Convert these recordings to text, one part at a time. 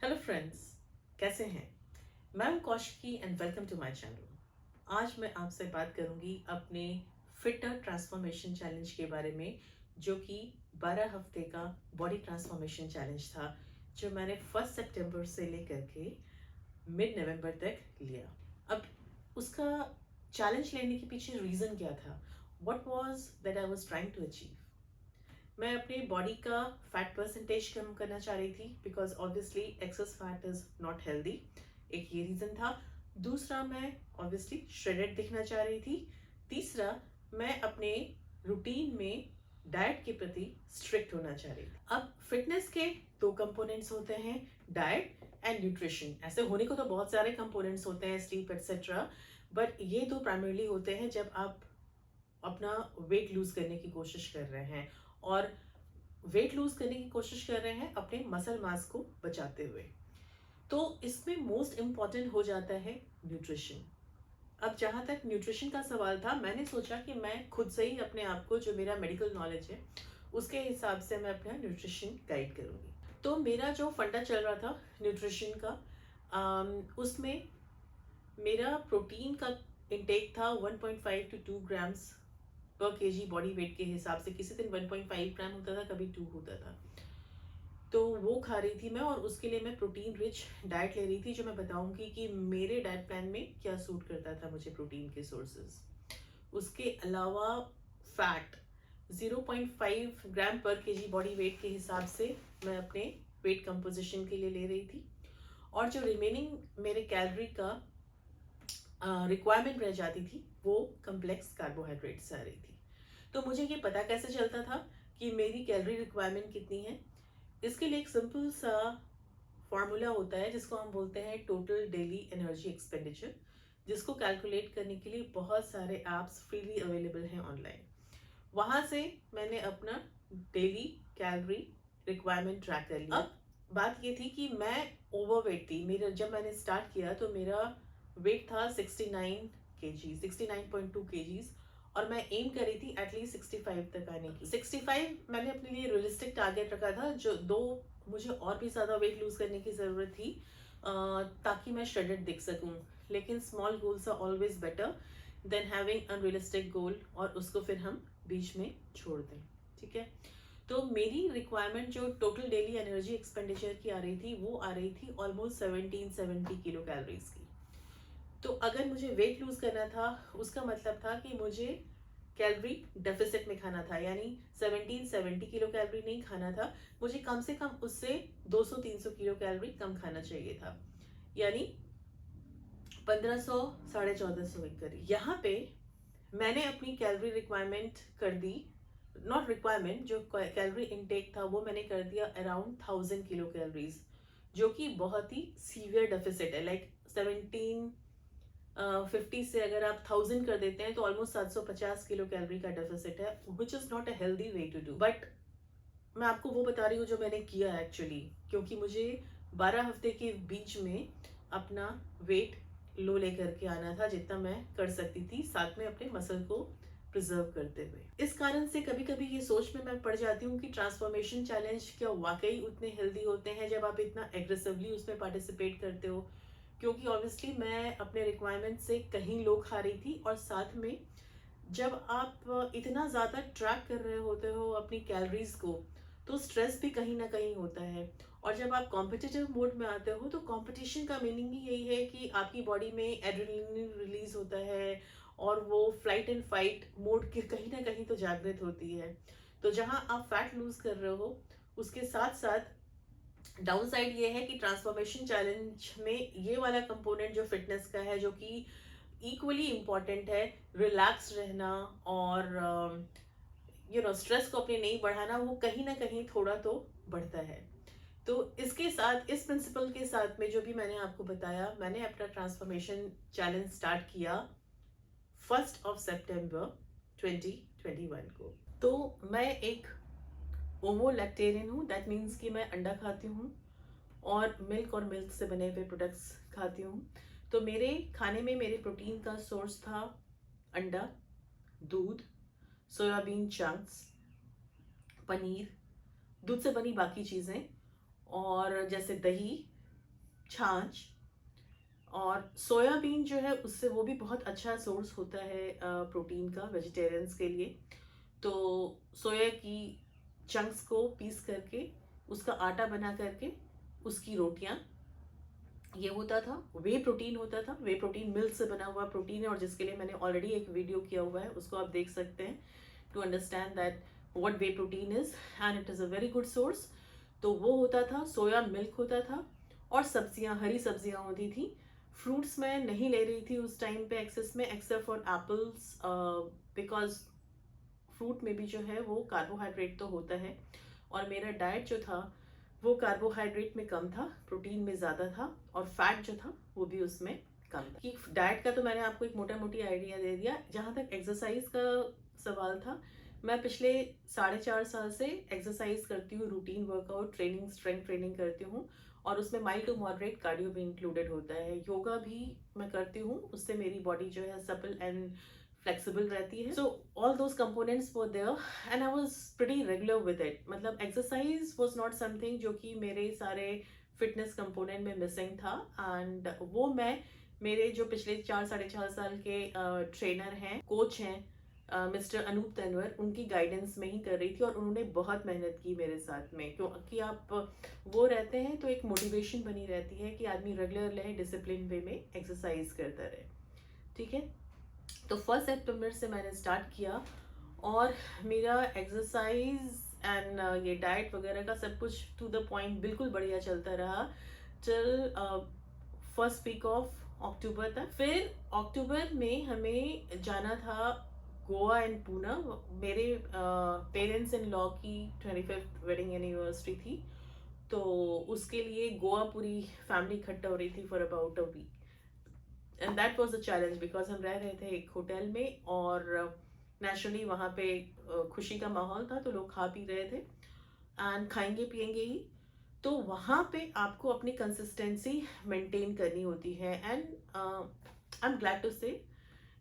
Hello friends, कैसे हैं? मैं हूं Kaushiki and welcome to my channel. आज मैं आपसे बात करूंगी अपने फिटर ट्रांसफॉर्मेशन चैलेंज के बारे में, जो कि 12 हफ्ते का बॉडी ट्रांसफॉर्मेशन चैलेंज था, जो मैंने 1 सितंबर से लेकर के मिड नवंबर तक लिया। अब उसका चैलेंज लेने के पीछे रीज़न क्या था? What was that I was trying to achieve? मैं अपने बॉडी का फैट परसेंटेज कम करना चाह रही थी, because obviously access fat is not healthy. एक ये रीजन था। दूसरा, मैं ऑब्वियसली श्रेडेड दिखना चाह रही थी। तीसरा, मैं अपने रूटीन में डाइट के प्रति स्ट्रिक्ट होना चाह रही थी। अब फिटनेस के दो कंपोनेंट्स होते हैं, डाइट एंड न्यूट्रिशन। ऐसे होने को तो बहुत सारे कंपोनेंट्स होते हैं, स्लीप एक्सेट्रा, बट ये दो प्राइमरली होते हैं जब आप अपना वेट लूज करने की कोशिश कर रहे हैं, और वेट लूज करने की कोशिश कर रहे हैं अपने मसल मास को बचाते हुए। तो इसमें मोस्ट इम्पॉर्टेंट हो जाता है न्यूट्रिशन। अब जहां तक न्यूट्रिशन का सवाल था, मैंने सोचा कि मैं खुद से ही अपने आप को, जो मेरा मेडिकल नॉलेज है उसके हिसाब से मैं अपना न्यूट्रिशन गाइड करूंगी। तो मेरा जो फंडा चल रहा था न्यूट्रिशन का, उसमें मेरा प्रोटीन का इंटेक था 1.5 to 2 ग्राम्स पर केजी बॉडी वेट के हिसाब से। किसी दिन 1.5 ग्राम होता था, कभी 2 होता था। तो वो खा रही थी मैं, और उसके लिए मैं प्रोटीन रिच डाइट ले रही थी, जो मैं बताऊंगी कि मेरे डाइट प्लान में क्या सूट करता था मुझे प्रोटीन के सोर्सेज। उसके अलावा फैट 0.5 ग्राम पर केजी बॉडी वेट के हिसाब से मैं अपने वेट कंपोजिशन के लिए ले रही थी। और जो रिमेनिंग मेरे कैलोरी का रिक्वायरमेंट रह जाती थी, वो कम्प्लेक्स कार्बोहाइड्रेट से आ रही थी। तो मुझे ये पता कैसे चलता था कि मेरी कैलोरी रिक्वायरमेंट कितनी है? इसके लिए एक सिंपल सा फॉर्मूला होता है, जिसको हम बोलते हैं टोटल डेली एनर्जी एक्सपेंडिचर, जिसको कैलकुलेट करने के लिए बहुत सारे एप्स फ्रीली अवेलेबल हैं ऑनलाइन। वहां से मैंने अपना डेली कैलोरी रिक्वायरमेंट ट्रैक कर लिया। अब बात ये थी कि मैं ओवरवेट थी। मेरा जब मैंने स्टार्ट किया तो मेरा वेट था 69 केजी, 69.2 केजीज, और मैं एम करी थी एटलीस्ट 65 तक आने की। 65 मैंने अपने लिए रियलिस्टिक टारगेट रखा था, जो दो मुझे और भी ज़्यादा वेट लूज करने की ज़रूरत थी, ताकि मैं श्रेडेड दिख सकूं। लेकिन small goals are always better than having unrealistic goal, और उसको फिर हम बीच में छोड़ दें। ठीक है? तो मेरी रिक्वायरमेंट जो टोटल डेली एनर्जी एक्सपेंडिचर की आ रही थी, वो आ रही थी ऑलमोस्ट 1770 किलो कैलोरीज की। तो अगर मुझे वेट लूज करना था, उसका मतलब था कि मुझे कैलोरी डेफिसिट में खाना था, यानी 1770 किलो कैलोरी नहीं खाना था, मुझे कम से कम उससे 200-300 किलो कैलोरी कम खाना चाहिए था, यानी 1500 1450 के करीब। यहाँ पे मैंने अपनी कैलोरी रिक्वायरमेंट कर दी, नॉट रिक्वायरमेंट, जो कैलोरी इनटेक था वो मैंने कर दिया अराउंड 1000 किलो कैलोरीज, जो कि बहुत ही सीवियर डेफिसिट है। लाइक 1750 से अगर आप 1000 कर देते हैं तो ऑलमोस्ट 750 किलो कैलोरी का डेफिसिट है, which is not a healthy way to do. But मैं आपको वो बता रही हूँ जो मैंने किया एक्चुअली, क्योंकि मुझे 12 हफ्ते के बीच में अपना वेट लो लेकर के आना था, जितना मैं कर सकती थी, साथ में अपने मसल को प्रिजर्व करते हुए। इस कारण से कभी कभी ये सोच में मैं पड़ जाती हूँ कि ट्रांसफॉर्मेशन चैलेंज क्या वाकई उतने हेल्दी होते हैं जब आप इतना एग्रेसिवली उसमें पार्टिसिपेट करते हो? क्योंकि ऑब्वियसली मैं अपने रिक्वायरमेंट से कहीं लो खा रही थी, और साथ में जब आप इतना ज़्यादा ट्रैक कर रहे होते हो अपनी कैलोरीज को, तो स्ट्रेस भी कहीं ना कहीं होता है। और जब आप कॉम्पिटिटिव मोड में आते हो, तो कंपटीशन का मीनिंग ही यही है कि आपकी बॉडी में एड्रेनलिन रिलीज होता है, और वो फ्लाइट एंड फाइट मोड के कहीं ना कहीं तो जागृत होती है। तो जहां आप फैट लूज कर रहे हो, उसके साथ साथ डाउन साइड ये है कि ट्रांसफॉर्मेशन चैलेंज में ये वाला कंपोनेंट जो फिटनेस का है, जो कि इक्वली इम्पॉर्टेंट है, रिलैक्स रहना और स्ट्रेस को अपने नहीं बढ़ाना, वो कहीं ना कहीं थोड़ा तो बढ़ता है। तो इसके साथ, इस प्रिंसिपल के साथ में, जो भी मैंने आपको बताया, मैंने अपना ट्रांसफॉर्मेशन चैलेंज स्टार्ट किया 1 सितंबर 2021 को। तो मैं एक ओवो लैक्टेरियन हूँ, दैट मीन्स कि मैं अंडा खाती हूँ और मिल्क और मिल्क से बने हुए प्रोडक्ट्स खाती हूँ। तो मेरे खाने में मेरे प्रोटीन का सोर्स था अंडा, दूध, सोयाबीन चंक्स, पनीर, दूध से बनी बाकी चीज़ें, और जैसे दही, छाछ, और सोयाबीन जो है उससे वो भी बहुत अच्छा सोर्स होता है प्रोटीन का वेजिटेरियंस के लिए। तो सोया की चंक्स को पीस करके उसका आटा बना करके उसकी रोटियां, ये होता था। वे प्रोटीन होता था, वे प्रोटीन मिल्क से बना हुआ प्रोटीन है, और जिसके लिए मैंने ऑलरेडी एक वीडियो किया हुआ है, उसको आप देख सकते हैं to understand that what way protein is, and it is a very good source. तो वो होता था, सोया मिल्क होता था, और सब्जियां, हरी सब्जियां होती थी। फ्रूट्स मैं नहीं ले रही थी उस टाइम पे एक्सेस में, except for apples, because fruit में भी जो है वो कार्बोहाइड्रेट तो होता है, और मेरा डाइट जो था वो कार्बोहाइड्रेट में कम था, प्रोटीन में ज़्यादा था, और फैट जो था वो भी उसमें कम था। कि डाइट का तो मैंने आपको एक मोटा मोटी आइडिया दे दिया। जहाँ तक एक्सरसाइज का सवाल था, मैं पिछले 4.5 साल से एक्सरसाइज करती हूँ, routine workout, training, strength training करती हूँ, और उसमें माइल्ड टू मॉडरेट कार्डियो भी इंक्लूडेड होता है। योगा भी मैं करती हूँ, उससे मेरी बॉडी जो है सपल एंड फ्लेक्सिबल रहती है। So all those components were there, and I was pretty regular with it. मतलब एक्सरसाइज वाज नॉट समथिंग जो कि मेरे सारे फिटनेस कंपोनेंट में मिसिंग था, एंड वो मैं मेरे जो पिछले 4 साढ़े 4 साल के ट्रेनर हैं, कोच हैं, मिस्टर अनूप तनवर, उनकी गाइडेंस में ही कर रही थी, और उन्होंने बहुत मेहनत की मेरे साथ में। क्योंकि आप वो रहते हैं तो एक मोटिवेशन बनी रहती है कि आदमी रेगुलर रहे, डिसिप्लिन वे में एक्सरसाइज करता रहे। ठीक है, तो 1 सितंबर से मैंने स्टार्ट किया, और मेरा एक्सरसाइज एंड ये डाइट वगैरह का सब कुछ टू द पॉइंट बिल्कुल बढ़िया चलता रहा till first week of October तक। फिर अक्टूबर में हमें जाना था गोवा एंड पूना। मेरे पेरेंट्स इन लॉ की 25th वेडिंग एनिवर्सरी थी, तो उसके लिए गोवा पूरी फैमिली इकट्ठा हो रही थी for about a week, and that was the challenge, because हम रह रहे थे एक होटल में, और नेचुरली वहाँ पे खुशी का माहौल था, तो लोग खा पी रहे थे, एंड खाएंगे पिएंगे ही। तो वहाँ पे आपको अपनी कंसिस्टेंसी मेंटेन करनी होती है, and I am glad to say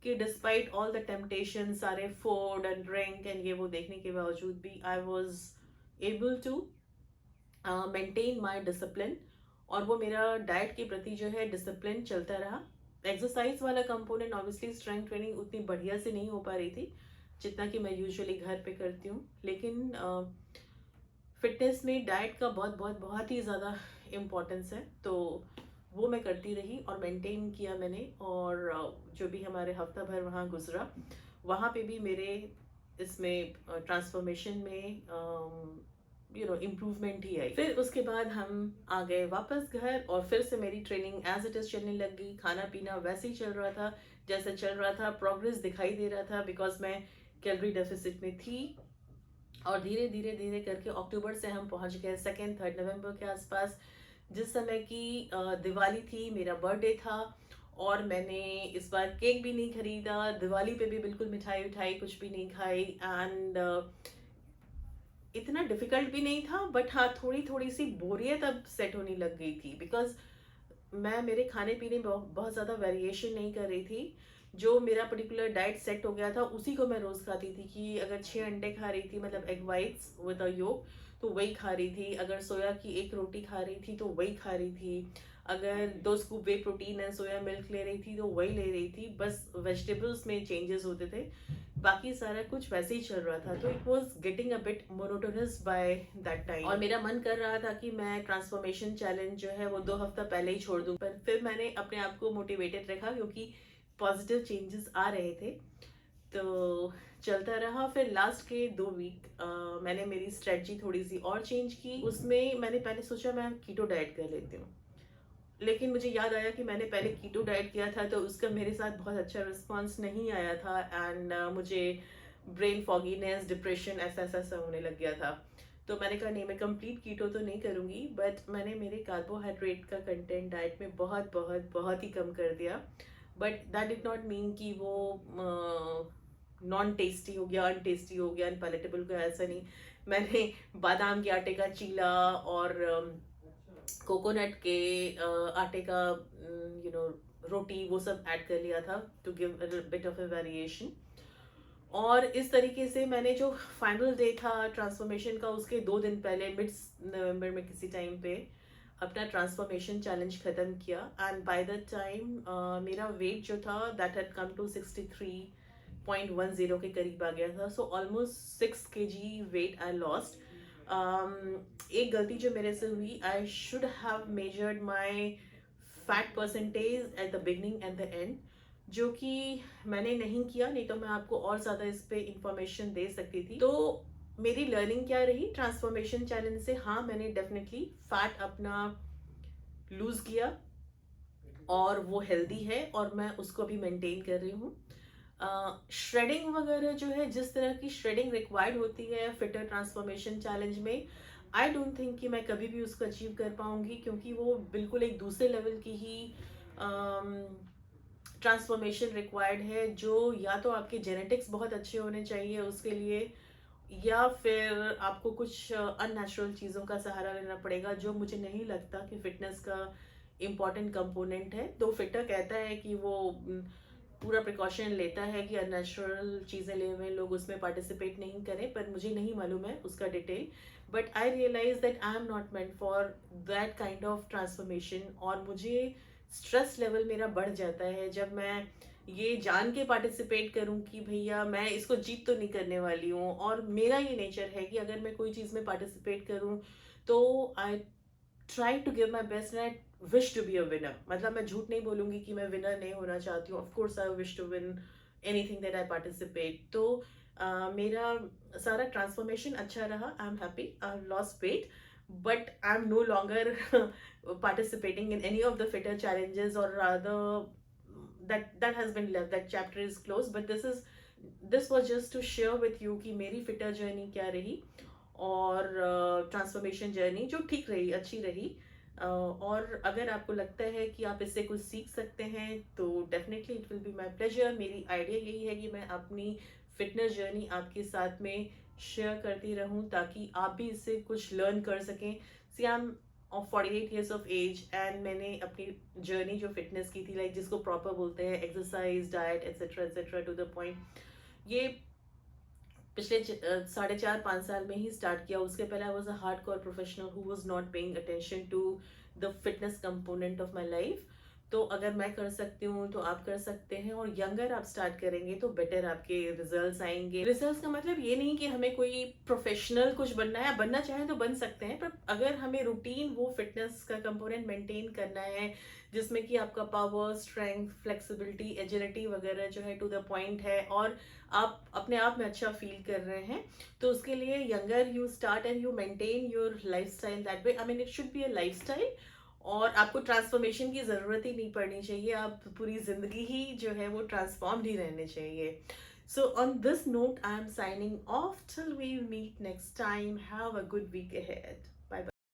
कि डिस्पाइट ऑल द टेम्पटेशन, सारे फूड एंड ड्रिंक एंड ये वो देखने के बावजूद भी I was able to maintain my discipline, और वो मेरा डाइट के प्रति जो है डिसिप्लिन चलता रहा। एक्सरसाइज वाला कंपोनेंट, ऑब्वियसली स्ट्रेंथ ट्रेनिंग उतनी बढ़िया से नहीं हो पा रही थी जितना कि मैं यूजुअली घर पे करती हूँ, लेकिन फिटनेस में डाइट का बहुत बहुत बहुत ही ज़्यादा इम्पोर्टेंस है। तो वो मैं करती रही और मेंटेन किया मैंने, और जो भी हमारे हफ्ता भर वहाँ गुजरा, वहाँ पे भी मेरे इसमें ट्रांसफॉर्मेशन में इम्प्रूवमेंट ही आई। फिर उसके बाद हम आ गए वापस घर, और फिर से मेरी ट्रेनिंग एज इट इज चलने लग गई। खाना पीना वैसे ही चल रहा था जैसे चल रहा था, प्रोग्रेस दिखाई दे रहा था, बिकॉज मैं कैलोरी डेफिसिट में थी। और धीरे धीरे धीरे करके अक्टूबर से हम पहुंच गए 2-3 नवंबर के आसपास, जिस समय की दिवाली थी, मेरा बर्थडे था, और मैंने इस बार केक भी नहीं खरीदा, दिवाली पे भी बिल्कुल मिठाई उठाई कुछ भी नहीं खाई, एंड इतना डिफिकल्ट भी नहीं था, बट हाँ थोड़ी थोड़ी सी बोरियत अब सेट होने लग गई थी, बिकॉज मैं मेरे खाने पीने में बहुत ज़्यादा वेरिएशन नहीं कर रही थी। जो मेरा पर्टिकुलर डाइट सेट हो गया था उसी को मैं रोज़ खाती थी, कि अगर 6 अंडे खा रही थी, मतलब एग वाइट्स विद अ योक, तो वही खा रही थी। अगर सोया की एक रोटी खा रही थी तो वही खा रही थी। अगर 2 scoop whey protein and soya milk ले रही थी तो वही ले रही थी। बस वेजिटेबल्स में चेंजेस होते थे, बाकी सारा कुछ वैसे ही चल रहा था। तो it was getting a bit monotonous by that time, और मेरा मन कर रहा था कि मैं ट्रांसफॉर्मेशन चैलेंज जो है वो 2 हफ्ता पहले ही छोड़ दूं। पर फिर मैंने अपने आप को मोटिवेटेड रखा, क्योंकि पॉजिटिव चेंजेस आ रहे थे, तो चलता रहा। फिर लास्ट के 2 वीक मैंने मेरी स्ट्रेटजी थोड़ी सी और चेंज की। उसमें मैंने पहले सोचा मैं कीटो डाइट कर लेती हूँ, लेकिन मुझे याद आया कि मैंने पहले कीटो डाइट किया था, तो उसका मेरे साथ बहुत अच्छा रिस्पॉन्स नहीं आया था, एंड मुझे ब्रेन फॉगीनेस, डिप्रेशन ऐसा ऐसा सा होने लग गया था। तो मैंने कहा नहीं, मैं कंप्लीट कीटो तो नहीं करूँगी, बट मैंने मेरे कार्बोहाइड्रेट का कंटेंट डाइट में बहुत बहुत बहुत ही कम कर दिया। But that did not mean कि वो नॉन टेस्टी हो गया, अनटेस्टी हो गया, अनपैलेटेबल का, ऐसा नहीं। मैंने बादाम के आटे का चीला और कोकोनट के आटे का रोटी, वो सब ऐड कर लिया था to give a bit of a variation. और इस तरीके से मैंने जो फाइनल डे था ट्रांसफॉर्मेशन का, उसके 2 दिन पहले मिड नवंबर में किसी टाइम पे अपना ट्रांसफॉर्मेशन चैलेंज ख़त्म किया एंड बाय द टाइम मेरा वेट जो था दैट हैड कम टू 63.10 के करीब आ गया था. So almost 6 kg weight I lost. एक गलती जो मेरे से हुई, I should have measured my fat percentage at the beginning and the end, जो कि मैंने नहीं किया. नहीं तो मैं आपको और ज़्यादा इस पे इंफॉर्मेशन दे सकती थी. तो मेरी लर्निंग क्या रही ट्रांसफॉर्मेशन चैलेंज से? हाँ, मैंने डेफिनेटली फैट अपना लूज किया और वो हेल्दी है और मैं उसको अभी मेंटेन कर रही हूँ. श्रेडिंग वगैरह जो है, जिस तरह की श्रेडिंग रिक्वायर्ड होती है फिटर ट्रांसफॉर्मेशन चैलेंज में, आई डोंट थिंक कि मैं कभी भी उसको अचीव कर पाऊंगी, क्योंकि वो बिल्कुल एक दूसरे लेवल की ही ट्रांसफॉर्मेशन रिक्वायर्ड है, जो या तो आपके जेनेटिक्स बहुत अच्छे होने चाहिए उसके लिए, या फिर आपको कुछ अननेचुरल चीज़ों का सहारा लेना पड़ेगा, जो मुझे नहीं लगता कि फिटनेस का इम्पॉर्टेंट कंपोनेंट है. तो फिटर कहता है कि वो पूरा प्रिकॉशन लेता है कि अननेचुरल चीज़ें ले में लोग उसमें पार्टिसिपेट नहीं करें, पर मुझे नहीं मालूम है उसका detail. But I realise that I am not meant for that kind of transformation. और मुझे स्ट्रेस लेवल मेरा बढ़ जाता है जब मैं ये जान के पार्टिसिपेट करूं कि भैया मैं इसको जीत तो नहीं करने वाली हूँ. और मेरा ये नेचर है कि अगर मैं कोई चीज़ में पार्टिसिपेट करूं तो I try to give my best and I wish to be a winner. मतलब मैं झूठ नहीं बोलूंगी कि मैं विनर नहीं होना चाहती हूँ. Of course I wish to win anything that I participate. तो मेरा सारा ट्रांसफॉर्मेशन अच्छा रहा. I am happy. I lost weight, but I'm no longer participating in any of the fitter challenges, or rather that has been left, that chapter is closed. But this was just to share with you कि मेरी fitter journey क्या रही, और transformation journey जो ठीक रही, अच्छी रही. और अगर आपको लगता है कि आप इससे कुछ सीख सकते हैं तो definitely it will be my pleasure. मेरी आइडिया यही है कि मैं अपनी फिटनेस जर्नी आपके साथ में शेयर करती रहूं, ताकि आप भी इससे कुछ लर्न कर सकें. See I am of 48 years of age and मैंने अपनी जर्नी जो फिटनेस की थी, लाइक जिसको प्रॉपर बोलते हैं exercise, diet, etcetera etcetera to the point, ये पिछले 4.5-5 साल में ही स्टार्ट किया. उसके पहले I was a hard core professional who was not paying attention to the fitness component of my life. तो अगर मैं कर सकती हूँ तो आप कर सकते हैं, और यंगर आप स्टार्ट करेंगे तो बेटर आपके रिजल्ट्स आएंगे. रिजल्ट्स का मतलब ये नहीं कि हमें कोई प्रोफेशनल कुछ बनना है. बनना चाहें तो बन सकते हैं, पर अगर हमें रूटीन वो फिटनेस का कंपोनेंट मेंटेन करना है जिसमें कि आपका पावर, स्ट्रेंथ, फ्लेक्सिबिलिटी, एजिलिटी वगैरह जो है टू द पॉइंट है, और आप अपने आप में अच्छा फील कर रहे हैं, तो उसके लिए younger you start and you maintain your life style that way. I mean it should be a life style, और आपको ट्रांसफॉर्मेशन की ज़रूरत ही नहीं पड़नी चाहिए. आप पूरी ज़िंदगी ही जो है वो ट्रांसफॉर्म्ड ही रहने चाहिए. So on this note I am signing off till we meet next time. Have a good week ahead.